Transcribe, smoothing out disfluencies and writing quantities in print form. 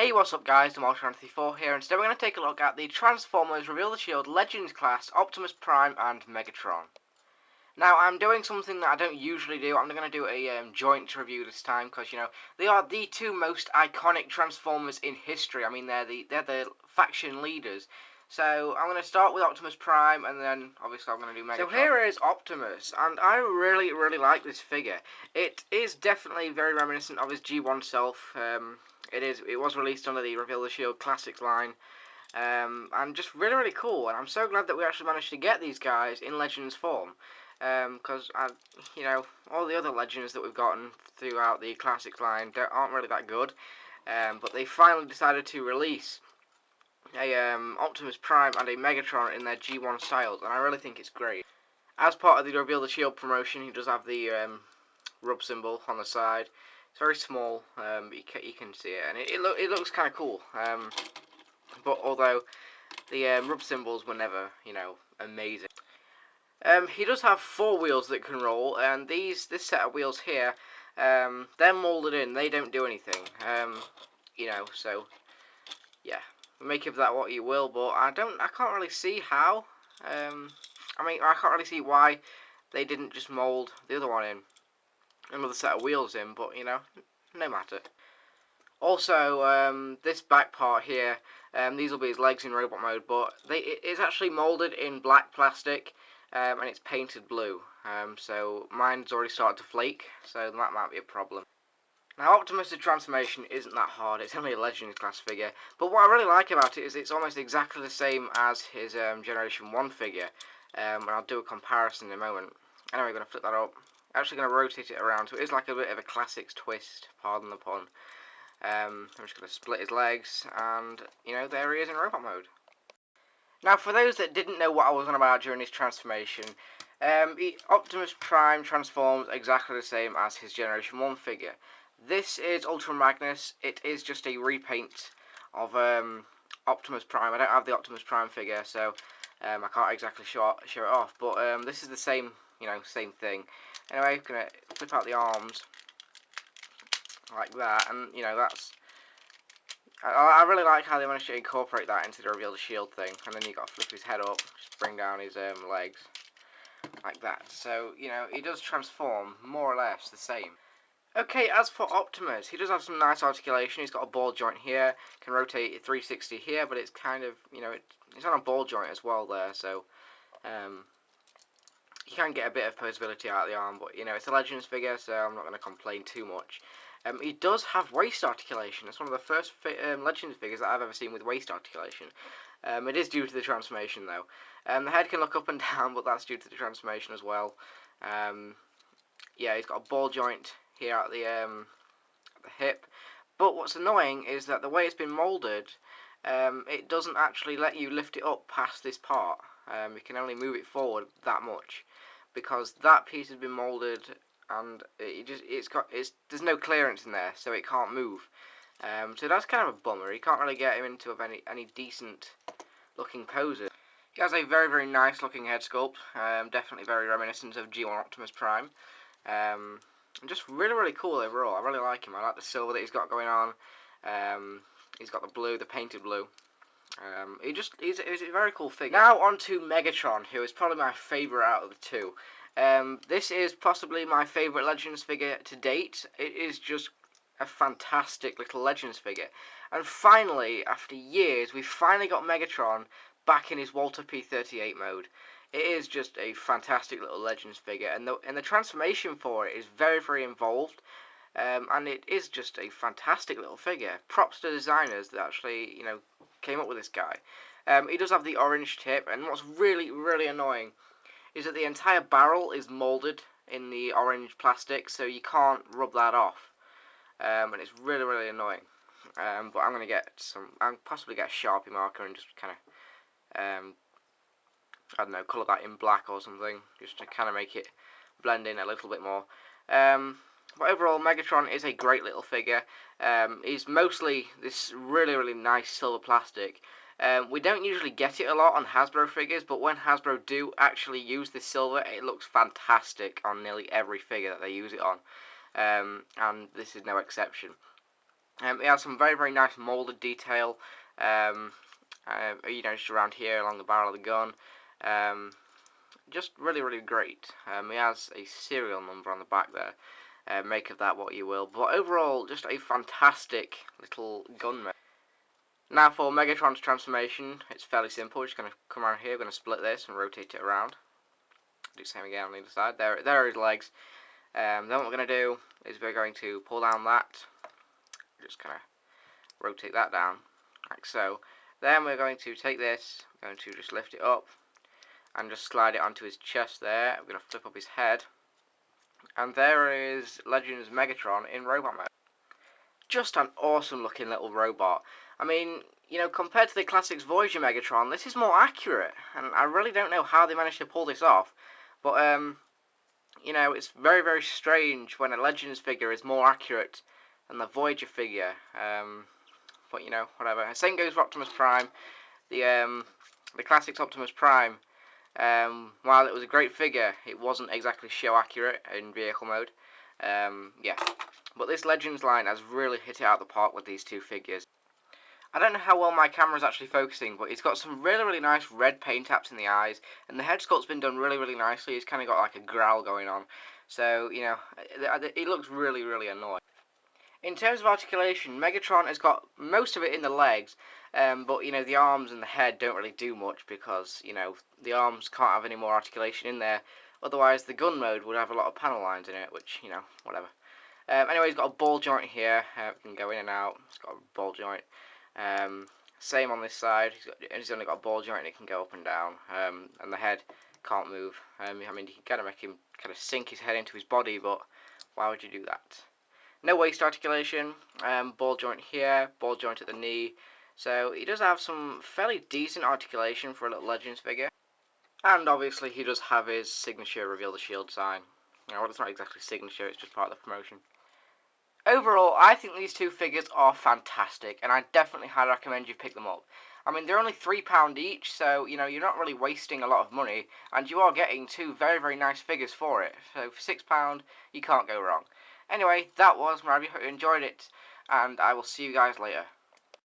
Hey, what's up guys, I'm Ultra94 here, and today we're going to take a look at the Transformers Reveal the Shield Legends class, Optimus Prime and Megatron. Now, I'm doing something that I don't usually do. I'm going to do a joint review this time, because, you know, they are the two most iconic Transformers in history. I mean, they're the faction leaders. So, I'm going to start with Optimus Prime, and then, obviously, I'm going to do Megatron. So here is Optimus, and I really like this figure. It is definitely very reminiscent of his G1 self. It was released under the Reveal the Shield Classics line, and just really cool. And I'm so glad that we actually managed to get these guys in Legends form, because you know, all the other Legends that we've gotten throughout the Classics line aren't really that good. But they finally decided to release a Optimus Prime and a Megatron in their G1 styles, and I really think it's great. As part of the Reveal the Shield promotion, he does have the rub symbol on the side. It's very small, but you can see it, and it looks kind of cool. But although the rub symbols were never, you know, amazing. He does have 4 wheels that can roll, and this set of wheels here, they're molded in. They don't do anything. You know, so yeah, make of that what you will. But I can't really see how. I mean, I can't really see why they didn't just mold the other one in, another set of wheels in. But you know, no matter. Also, this back part here, these will be his legs in robot mode, but it's actually molded in black plastic, and it's painted blue. So mine's already started to flake, so that might be a problem. Now, Optimus' transformation isn't that hard. It's only a Legends class figure, but what I really like about it is it's almost exactly the same as his Generation 1 figure, and I'll do a comparison in a moment. Anyway, I'm going to flip that up. I'm actually going to rotate it around, so it is like a bit of a classics twist, pardon the pun. I'm just going to split his legs, and, you know, there he is in robot mode. Now, for those that didn't know what I was on about during his transformation, Optimus Prime transforms exactly the same as his Generation 1 figure. This is Ultra Magnus. It is just a repaint of Optimus Prime. I don't have the Optimus Prime figure, so I can't exactly show it off, but this is the same, you know, same thing. Anyway, I'm going to flip out the arms like that, and you know, I really like how they managed to incorporate that into the Reveal the Shield thing, and then you got to flip his head up, just bring down his legs like that. So you know, he does transform more or less the same. Okay, as for Optimus, he does have some nice articulation. He's got a ball joint here, can rotate 360 here, but it's kind of, you know, it's on a ball joint as well there, so you can get a bit of posability out of the arm, but you know, it's a Legends figure, so I'm not going to complain too much. He does have waist articulation. It's one of the first Legends figures that I've ever seen with waist articulation. It is due to the transformation though. The head can look up and down, but that's due to the transformation as well. Yeah, he's got a ball joint here at the hip. But what's annoying is that the way it's been moulded, it doesn't actually let you lift it up past this part. You can only move it forward that much, because that piece has been moulded and there's no clearance in there, so it can't move. So that's kind of a bummer. You can't really get him into any decent looking poses. He has a very nice looking head sculpt, definitely very reminiscent of G1 Optimus Prime. And just really cool overall. I really like him. I like the silver that he's got going on. He's got the blue, the painted blue. He's a very cool figure. Now on to Megatron, who is probably my favourite out of the two. This is possibly my favourite Legends figure to date. It is just a fantastic little Legends figure. And finally, after years, we've finally got Megatron back in his Walter P38 mode. It is just a fantastic little Legends figure, and the transformation for it is very involved. And it is just a fantastic little figure. Props to designers that actually, you know, came up with this guy. He does have the orange tip, and what's really annoying is that the entire barrel is moulded in the orange plastic, so you can't rub that off. And it's really annoying. But I'm gonna I'll possibly get a Sharpie marker and just kind of, I don't know, colour that in black or something, just to kind of make it blend in a little bit more. But overall, Megatron is a great little figure. He's mostly this really nice silver plastic. We don't usually get it a lot on Hasbro figures, but when Hasbro do actually use this silver, it looks fantastic on nearly every figure that they use it on. And this is no exception. It has some very, very nice moulded detail, just around here along the barrel of the gun. Just really, really great. He has a serial number on the back there. Make of that what you will. But overall, just a fantastic little gun. Now for Megatron's transformation, it's fairly simple. We're just going to come around here, we're going to split this and rotate it around. Do the same again on the other side. There are his legs. Then what we're going to do is we're going to pull down that. Just kind of rotate that down, like so. Then we're going to take this, we're going to just lift it up and just slide it onto his chest there. We're going to flip up his head. And there is Legends Megatron in robot mode. Just an awesome looking little robot. I mean, compared to the classics Voyager Megatron, this is more accurate. And I really don't know how they managed to pull this off. But, it's very, very strange when a Legends figure is more accurate than the Voyager figure. But, whatever. Same goes for Optimus Prime. The classics Optimus Prime, while it was a great figure, it wasn't exactly show accurate in vehicle mode. Yeah. But this Legends line has really hit it out of the park with these two figures. I don't know how well my camera's actually focusing, but he's got some really, really nice red paint apps in the eyes, and the head sculpt's been done really, really nicely. He's kind of got like a growl going on. So, it looks really, really annoying. In terms of articulation, Megatron has got most of it in the legs, but, the arms and the head don't really do much because, the arms can't have any more articulation in there. Otherwise, the gun mode would have a lot of panel lines in it, which, whatever. Anyway, he's got a ball joint here. It can go in and out. It's got a ball joint. Same on this side. He's only got a ball joint and it can go up and down. And the head can't move. You can kind of make him kind of sink his head into his body, but why would you do that? No waist articulation. Ball joint here. Ball joint at the knee. So he does have some fairly decent articulation for a little Legends figure. And obviously he does have his signature Reveal the Shield sign. Well, it's not exactly signature, it's just part of the promotion. Overall, I think these two figures are fantastic, and I definitely highly recommend you pick them up. I mean, they're only £3 each, so, you're not really wasting a lot of money, and you are getting two very, very nice figures for it. So for £6, you can't go wrong. Anyway, that was my review. Hope you enjoyed it, and I will see you guys later.